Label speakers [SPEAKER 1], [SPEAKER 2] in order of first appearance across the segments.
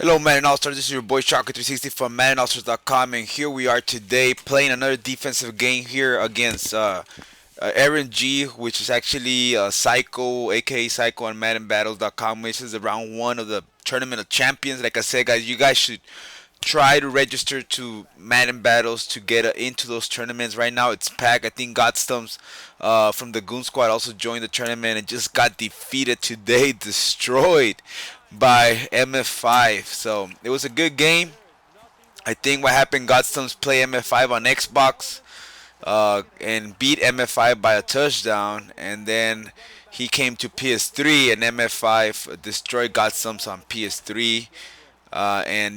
[SPEAKER 1] Hello, Maddenallstars. This is your boy Chocolate360 from Maddenallstars.com, and here we are today playing another defensive game here against Aaron G, which is actually Psycho, aka Psycho on MaddenBattles.com, which is round one of the Tournament of Champions. Like I said, guys, you guys should try to register to Madden Battles to get into those tournaments. Right now, it's packed. I think Godstumps from the Goon Squad also joined the tournament and just got defeated today, destroyed by MF5. So it was a good game. I think what happened, Godstumps play MF5 on Xbox and beat MF5 by a touchdown, and then he came to PS3 and MF5 destroyed Godstumps on PS3. And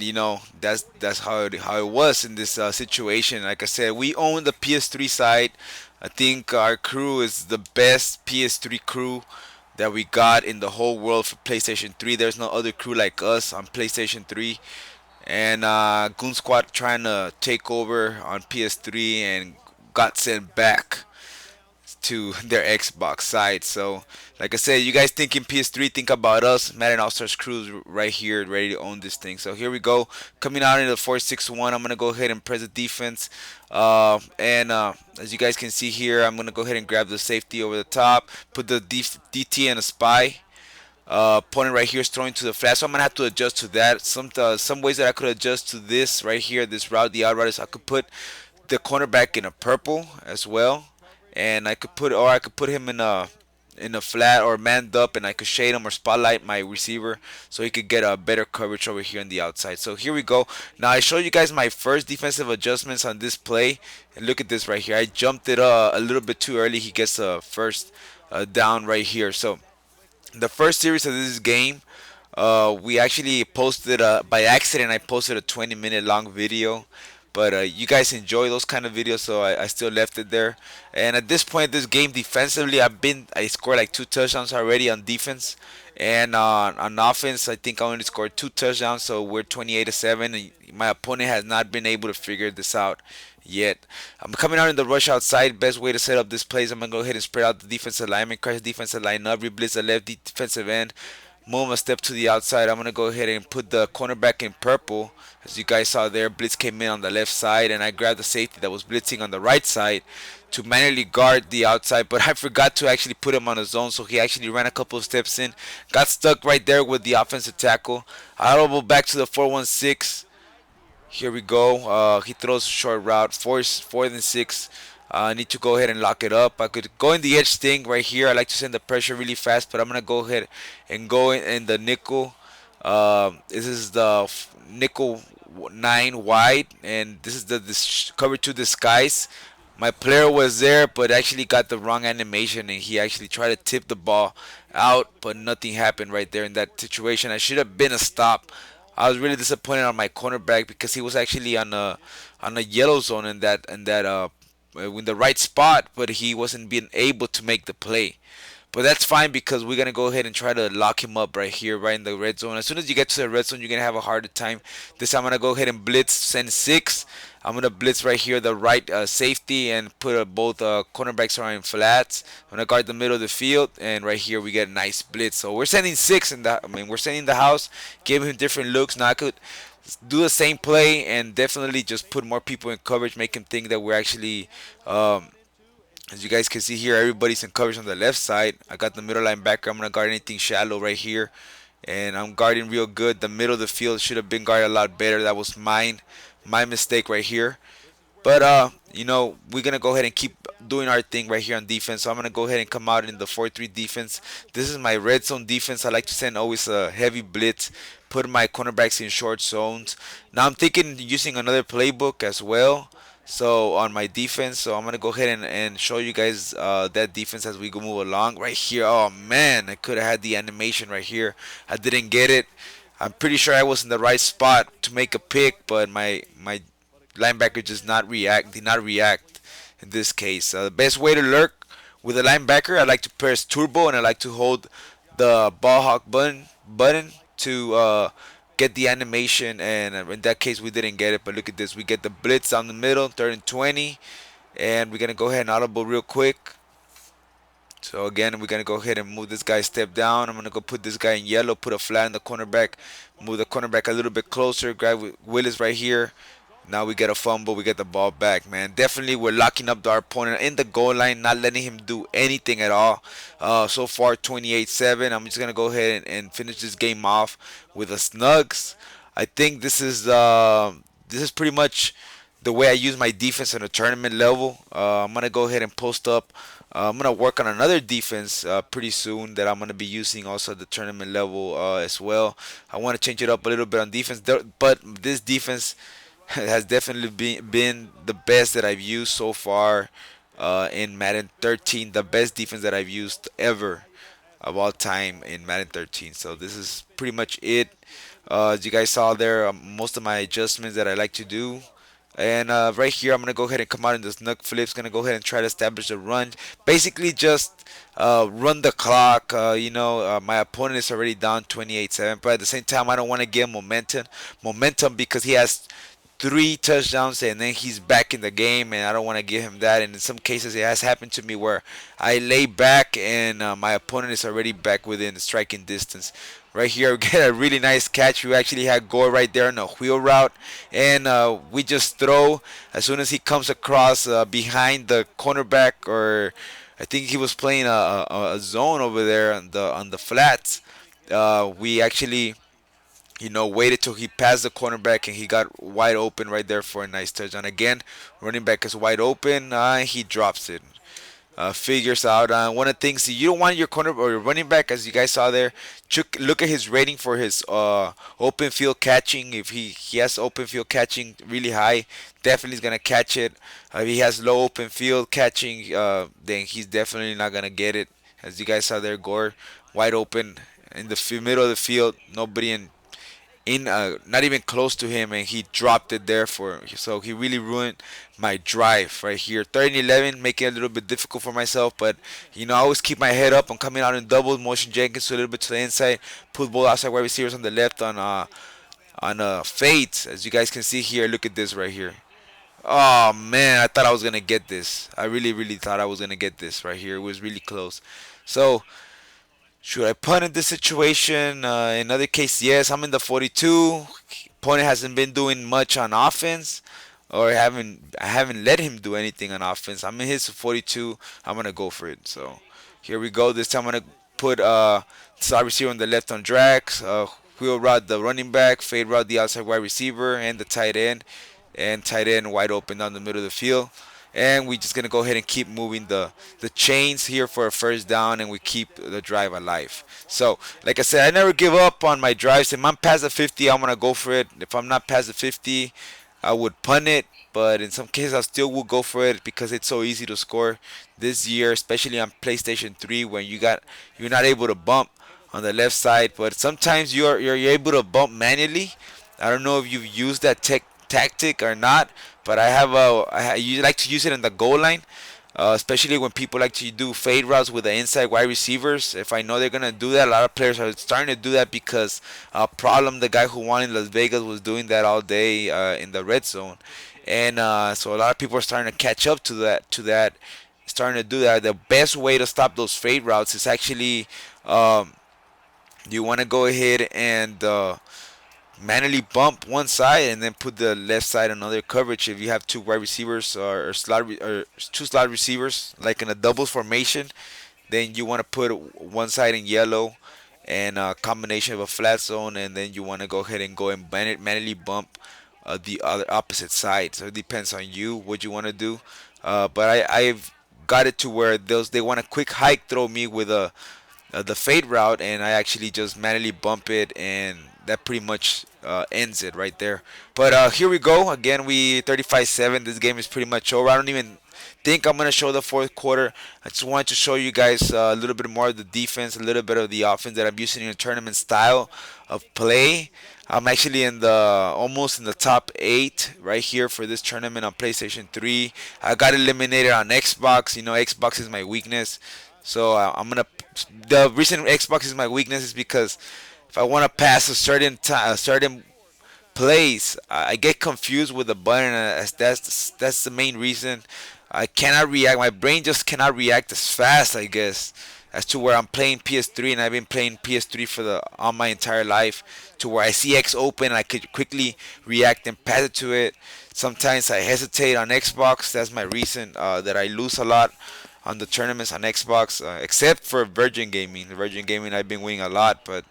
[SPEAKER 1] that's how it was in this situation. Like I said, we own the PS3 side. I think our crew is the best PS3 crew that we got in the whole world for PlayStation 3. There's no other crew like us on PlayStation 3. And Goon Squad trying to take over on PS3 and got sent back to their Xbox side. So, like I said, you guys thinking PS3, think about us. Madden All Stars Crews right here, ready to own this thing. So here we go, coming out into the 4-6-1. I'm gonna go ahead and press the defense, and as you guys can see here, I'm gonna go ahead and grab the safety over the top, put the DT and a spy. Opponent right here is throwing to the flat, so I'm gonna have to adjust to that. Some ways that I could adjust to this right here, this route, the out route, is I could put the cornerback in a purple as well, and I could put him in a flat or manned up, and I could shade him or spotlight my receiver so he could get a better coverage over here on the outside. So here we go. Now I show you guys my first defensive adjustments on this play, and look at this right here. I jumped it a little bit too early. He gets a first down right here. So the first series of this game, we actually posted by accident. I posted a 20-minute long video, but you guys enjoy those kind of videos, so I still left it there. And at this point, this game defensively, I scored like 2 touchdowns already on defense, and on offense, I think I only scored 2 touchdowns. So we're 28-7, and my opponent has not been able to figure this out yet. I'm coming out in the rush outside. Best way to set up this play is I'm gonna go ahead and spread out the defensive lineman, crash the defensive line up, reblitz the left defensive end, move a step to the outside. I'm gonna go ahead and put the cornerback in purple. As you guys saw there, blitz came in on the left side, and I grabbed the safety that was blitzing on the right side to manually guard the outside, but I forgot to actually put him on the zone, so he actually ran a couple of steps in, got stuck right there with the offensive tackle. Audible back to the 4-1-6. Here we go. He throws a short route, fourth and six. I need to go ahead and lock it up. I could go in the edge thing right here. I like to send the pressure really fast, but I'm gonna go ahead and go in the nickel. This is the nickel 9 wide, and this is the this cover 2 disguise. My player was there, but actually got the wrong animation, and he actually tried to tip the ball out, but nothing happened right there in that situation. I should have been a stop. I was really disappointed on my cornerback because he was actually on a yellow zone in the right spot, but he wasn't being able to make the play. But that's fine because we're gonna go ahead and try to lock him up right here, right in the red zone. As soon as you get to the red zone, you're gonna have a harder time. This time I'm gonna go ahead and blitz, send six. I'm gonna blitz right here, the right safety, and put both cornerbacks are in flats. I'm gonna guard the middle of the field, and right here we get a nice blitz. So we're sending six, and we're sending the house, giving him different looks. Now I could do the same play and definitely just put more people in coverage, make him think that we're actually as you guys can see here, everybody's in coverage on the left side. I got the middle linebacker. I'm going to guard anything shallow right here. And I'm guarding real good. The middle of the field should have been guarded a lot better. That was my mistake right here. But we're gonna go ahead and keep doing our thing right here on defense. So I'm gonna go ahead and come out in the 4-3 defense. This is my red zone defense. I like to send always a heavy blitz, put my cornerbacks in short zones. Now I'm thinking using another playbook as well. So on my defense, so I'm gonna go ahead and show you guys that defense as we go move along. Right here, oh man, I could have had the animation right here. I didn't get it. I'm pretty sure I was in the right spot to make a pick, but my linebacker did not react in this case. The best way to lurk with a linebacker, I like to press turbo, and I like to hold the ball hawk button to get the animation, and in that case we didn't get it, but look at this, we get the blitz down the middle, 3rd and 20, and we're gonna go ahead and audible real quick. So again, we're gonna go ahead and move this guy step down. I'm gonna go put this guy in yellow, put a flat in the cornerback, move the cornerback a little bit closer, grab Willis right here. Now we get a fumble, we get the ball back, man. Definitely, we're locking up our opponent in the goal line, not letting him do anything at all. So far, 28-7. I'm just gonna go ahead and finish this game off with a snugs. I think this is pretty much the way I use my defense on a tournament level. I'm gonna go ahead and post up. I'm gonna work on another defense pretty soon that I'm gonna be using also at the tournament level as well. I want to change it up a little bit on defense, but this defense has definitely been the best that I've used so far in Madden 13. The best defense that I've used ever of all time in Madden 13. So this is pretty much it. As you guys saw there, most of my adjustments that I like to do. And right here, I'm gonna go ahead and come out in the snug flips. Gonna go ahead and try to establish a run. Basically, just run the clock. My opponent is already down 28-7, but at the same time, I don't want to give him momentum because he has three touchdowns and then he's back in the game, and I don't want to give him that. And in some cases, it has happened to me where I lay back and my opponent is already back within striking distance. Right here, we get a really nice catch. We actually had Gore right there on a wheel route, and we just throw as soon as he comes across behind the cornerback, or I think he was playing a zone over there on the flats. We actually waited till he passed the cornerback and he got wide open right there for a nice touchdown. Again, running back is wide open. He drops it. Figures out one of the things you don't want your corner or your running back, as you guys saw there. Look at his rating for his open field catching. If he has open field catching really high, definitely is gonna catch it. If he has low open field catching, then he's definitely not gonna get it. As you guys saw there, Gore wide open in the middle of the field, nobody in not even close to him, and he dropped it there so he really ruined my drive right here. 30-11, making it a little bit difficult for myself, but I always keep my head up. I'm coming out in double motion Jenkins a little bit to the inside, put ball outside wide receivers on the left on fades, as you guys can see here. Look at this right here. Oh man, I thought I was gonna get this. I really thought I was gonna get this right here. It was really close. So should I punt in this situation? In other case, yes. I'm in the 42. Opponent hasn't been doing much on offense, or I haven't let him do anything on offense. I'm in his 42. I'm gonna go for it. So here we go. This time I'm gonna put slot receiver on the left on drags. Wheel route the running back, fade route the outside wide receiver, and the tight end. And tight end wide open down the middle of the field. And we're just gonna go ahead and keep moving the chains here for a first down, and we keep the drive alive. So, like I said, I never give up on my drives. If I'm past the 50, I'm gonna go for it. If I'm not past the 50, I would punt it. But in some cases, I still will go for it because it's so easy to score this year, especially on PlayStation 3 when you're not able to bump on the left side. But sometimes you're able to bump manually. I don't know if you've used that tactic or not, but I like to use it in the goal line, especially when people like to do fade routes with the inside wide receivers. If I know they're gonna do that, a lot of players are starting to do that because problem the guy who won in Las Vegas was doing that all day in the red zone, and so a lot of people are starting to catch up to that, starting to do that. The best way to stop those fade routes is actually you want to go ahead and manually bump one side and then put the left side on another coverage. If you have two wide receivers or two slot receivers, like in a doubles formation, then you want to put one side in yellow and a combination of a flat zone, and then you want to go ahead and manually bump the other opposite side. So it depends on you what you want to do. But I've got it to where they want a quick hike throw me with the fade route, and I actually just manually bump it, and that pretty much ends it right there. But here we go again. We 35-7. This game is pretty much over. I don't even think I'm gonna show the fourth quarter. I just wanted to show you guys a little bit more of the defense, a little bit of the offense that I'm using in a tournament style of play. I'm actually almost in the top 8 right here for this tournament on PlayStation 3. I got eliminated on Xbox. Xbox is my weakness. So the reason Xbox is my weakness is because if I want to pass a certain plays. I get confused with the button. That's the main reason. I cannot react. My brain just cannot react as fast, I guess, as to where I'm playing PS3, and I've been playing PS3 for the all my entire life. To where I see X open, and I could quickly react and pass it to it. Sometimes I hesitate on Xbox. That's my reason that I lose a lot on the tournaments on Xbox, except for Virgin Gaming. The Virgin Gaming I've been winning a lot, but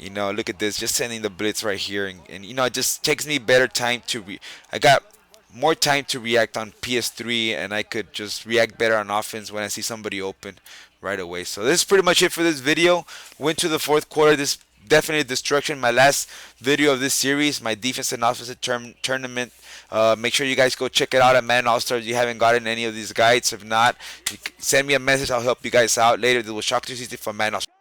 [SPEAKER 1] look at this, just sending the blitz right here, and it just takes me better time to I got more time to react on PS3, and I could just react better on offense when I see somebody open right away. So this is pretty much it for this video. Went to the fourth quarter. This definitely destruction. My last video of this series, my defense and offensive tournament. Make sure you guys go check it out at Madden All Stars. You haven't gotten any of these guides. If not, send me a message. I'll help you guys out later. This was Shock 360 from Madden All Stars.